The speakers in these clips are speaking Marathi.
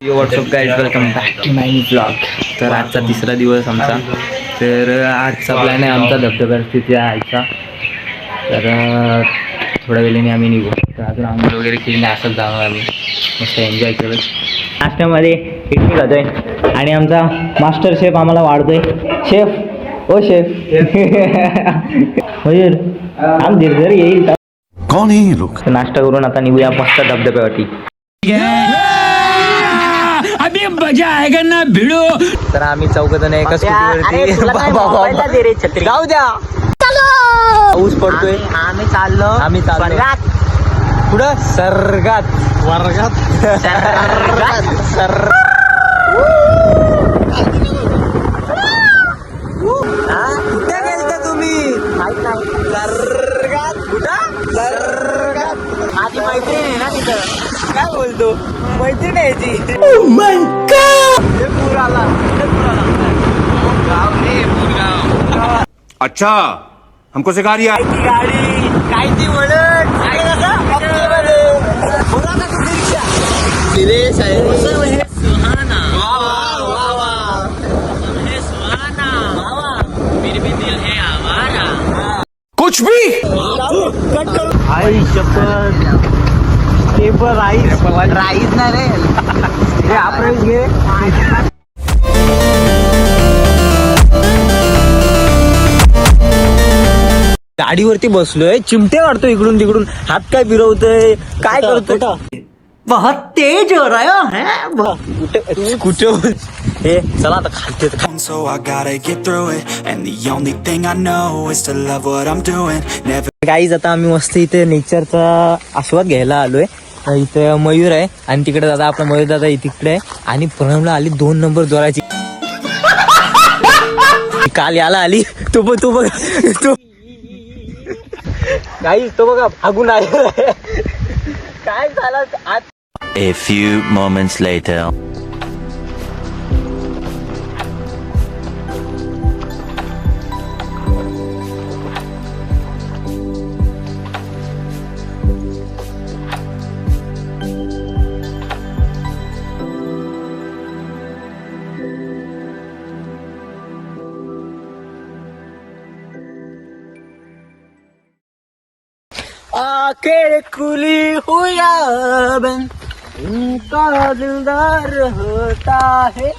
WhatsApp guys, welcome back to my blog. तर आजचा तिसरा दिवस आमचा. तर आजचा प्लॅन आहे आमचा धबधब्यावर तिथे यायचा. तर थोड्या वेळाने आम्ही निघू. तर अजून आंघोळ वगैरे केली नाही, असंच जाणार आम्ही. मस्त एन्जॉय केलं. नाश्त्यामध्ये इडली खातोय आणि आमचा मास्टर शेफ आम्हाला वाढतोय. शेफ ओ शेफ मयूर आम धीर येईल का? कोण आहे हे लोक? नाश्ता करून आता निघूया मस्त धबधब्यावरती. अभी मजा आएगा ना भिड़ो. तर आम्ही चौघजण एका स्कूटीवरती. जाऊ द्या, पाऊस पडतोय. आम्ही चाललो पुढं सर्गात कुठे गेलता तुम्ही? माहित नाही. सर्गात कुठं? सर्गात माझी मैत्रीण आहे ना तिथं. काय बोलतो? मैत्रीण आहे ती. पूर आला. अच्छा, हमको सिखा रिया. गाडी काय ती म्हणत कुछ भी. आई शपथ. पेपर राईस ना रे आपण घे. गाडीवरती बसलोय, चिमटे काढतो इकडून तिकडून, हात काय फिरवतोय, काय करतो? बहुत तेज हो रहा है. कुठे हे चला आता खालते. So I gotta get through it, and the only thing I know is to love what I'm doing. Never. Guys आता आम्ही मस्त इथे नेचरचा आस्वाद घ्यायला आलोय. इथे मयूर आहे आणि तिकडे दादा आपला मयूर दादा तिकडे आहे. आणि प्रणवला आली 2 नंबर जोराची. काल याला आली तू बघ तू गाईज तो बघा भागून आलेला आहे. काय झालं आज? A few moments later. आके खुली हुआ बन उनका दिलदार होता है.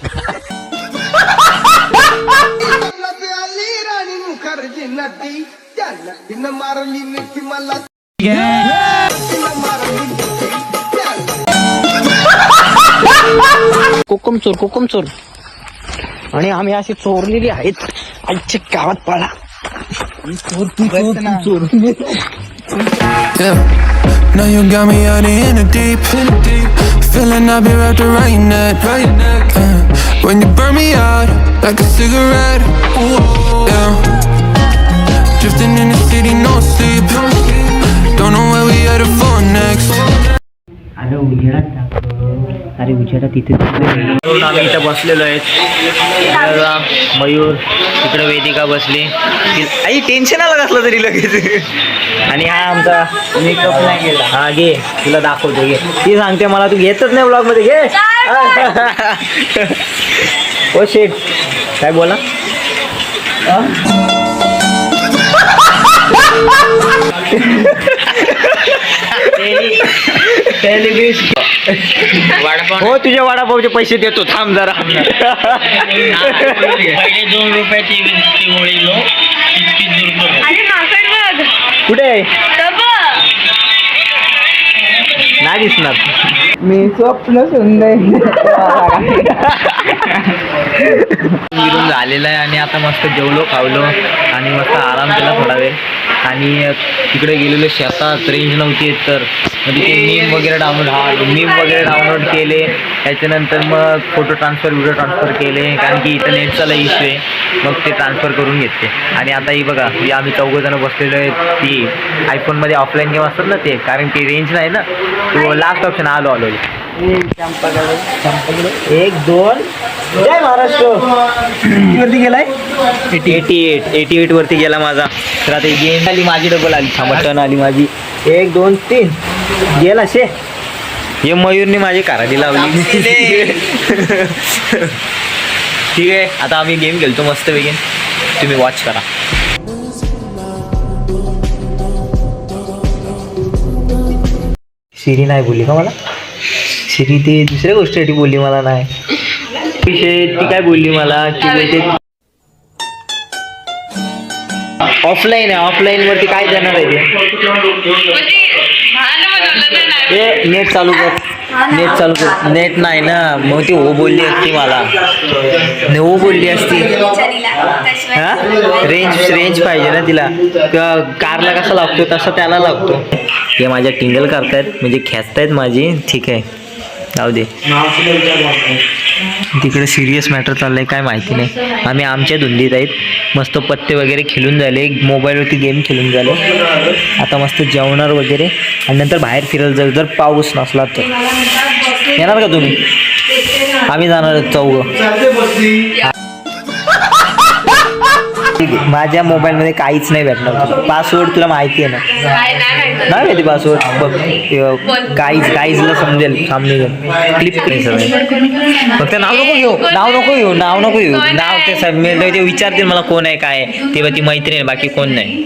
मुखर्जी नदी त्या नदीनं मारली मिठी मला. कोकम चोर आणि आम्ही अशी चोरलेली आहेत. आजच्या गावात पळा. चोर Yeah. Now you got me out in the deep. Feeling I'll be wrapped around your neck. When you burn me out like a cigarette. Yeah. Drifting in the city, no sleep. Don't know where we headed for next. अरे उजेडात इथे आम्ही इथं बसलेलो आहेत. मयूर तिकडे वेदिका बसली. आई टेन्शन आलं कसलं तरी लगेच. आणि हा आमचा मेकअप नाही केला. हा घे तुला दाखवतो, घे. ती सांगते मला तू घेतच नाही ब्लॉग मध्ये, घे. ओ शेट काय बोला. हो तुझ्या वडापावचे पैसे देतो, थांब जरा. पहिले 2 रुपयाची गोळी लो. कुठे नाही दिसणार. मी स्वप्न सुंदर झालेलं आहे. आणि आता मस्त जेवलो खावलो आणि मस्त आराम केला थोडा वेळ. आणि तिकडे गेलेलो शेतात, रेंज नव्हती तर म्हणजे ते मीम वगैरे डाउनलोड केले. त्याच्यानंतर मग फोटो ट्रान्सफर व्हिडिओ ट्रान्सफर केले, कारण की इथं नेटचा लई इश्यू आहे. मग ते ट्रान्सफर करून घेतले. आणि आता ही बघा ही आम्ही 4 जण बसलेलो आहे. ती आयफोनमध्ये ऑफलाईन गेम असतात ना ते, कारण की रेंज नाही ना. तो लास्ट ऑप्शन आलो 1 2 जय महाराष्ट्र. वरती गेलाय 88 वरती गेला माझा. तर आता गेम आली माझी, डबल आली, टर्न आली माझी. 1 2 3 गेला शे. हे मयूरने माझी काराडी लावली. ठीक आहे, आता आम्ही गेम खेळतो मस्त वेगेन, तुम्ही वॉच करा. सिरी नाही बोलली का मला? सिरी ती दुसऱ्या गोष्टीसाठी बोलली मला नाही. विषय ती काय बोलली मला की बोलते ऑफलाईन आहे, ऑफलाईन वरती काय देणार आहे ते नेट चालू कर, नेट चालू कर. नेट नाही ना, मग ती हो बोलली असती मला, हो बोलली असती. हा रेंज पाहिजे ना तिला, कारला कसा लागतो तसा त्याला लागतो. हे माझ्या टिंगल करतायत म्हणजे खेचतायत माझी. ठीक आहे, जाऊ दे. तिकडे सिरियस मॅटर चाललंय काय माहिती नाही. आम्ही आमच्या धुंदीत आहेत, मस्त पत्ते वगैरे खेळून झाले, मोबाईलवरती गेम खेळून झाले. आता मस्त जेवणार वगैरे आणि नंतर बाहेर फिरायला जाऊ. जर पाऊस नसला तर येणार का तुम्ही? आम्ही जाणार चौघं. माझ्या मोबाईलमध्ये काहीच नाही भेटणार. पासवर्ड तुला माहिती आहे ना? नाही माहिती पासवर्ड बघ. काहीचला समजेल सामने क्लिप करेल सगळं. फक्त नाव नको घेऊ, नाव नको घेऊ. नाव ते विचारतील मला कोण आहे काय आहे, तेव्हा ती मैत्रीण आहे, बाकी कोण नाही.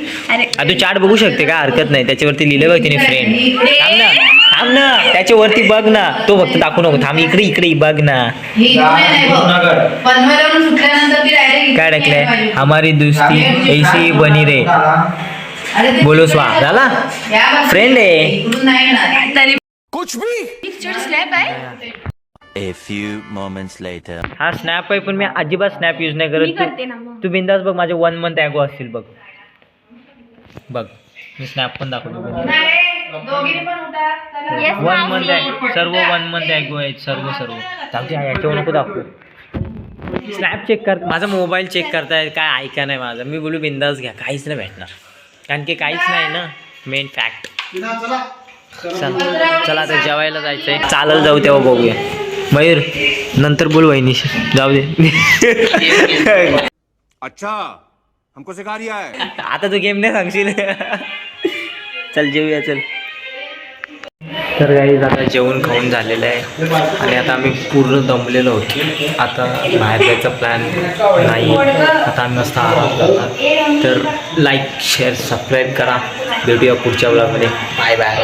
तू चाट बघू शकते का, हरकत नाही. त्याच्यावरती लिहिलं बघ तिने फ्रेंड. थांब ना त्याच्यावरती बघ ना, तो फक्त दाखवू नको. थांब इकडे बघ ना. काय टाकलंय? हमारी दोस्ती ऐसी बनी रे, बोलो स्वा. झाला फ्रेंड आहे. कुछ भी. A few moments later. हा स्नॅप आहे, पण मी अजिबात स्नॅप यूज नाही करत. तू बिंदास बघ, माझे 1 month ॲगो असतील बघ. मी स्नॅप पण दाखवतो. 1 month आहे, सर्व 1 month ॲगो आहेत, सर्व याच्यावर नको दाखवू. स्नॅप चेक कर, माझा मोबाईल चेक करताय काय ऐका नाही माझं. मी बोलू बिंदास घ्या, काहीच नाही भेटणार, कारण की काहीच नाही ना मेन फॅक्ट. चला आता जेवायला जायचंय, चालत जाऊ तेव्हा बघूया. मयूर नंतर बोल वहिनीशी, जाऊ दे. अच्छा हमको सिखा रिया है. आता तू गेम नाही सांगशील. चल जेवूया चल. तर काही आता जेवण खाऊन झालेलं आहे आणि आता आम्ही पूर्ण दमलेलो होतो. आता बाहेर जायचा प्लॅन नाही. आता आम्ही मस्त आराम करतात. तर लाईक शेअर सबस्क्राईब करा. भेटूया पुढच्या व्लॉगमध्ये. Bye bye.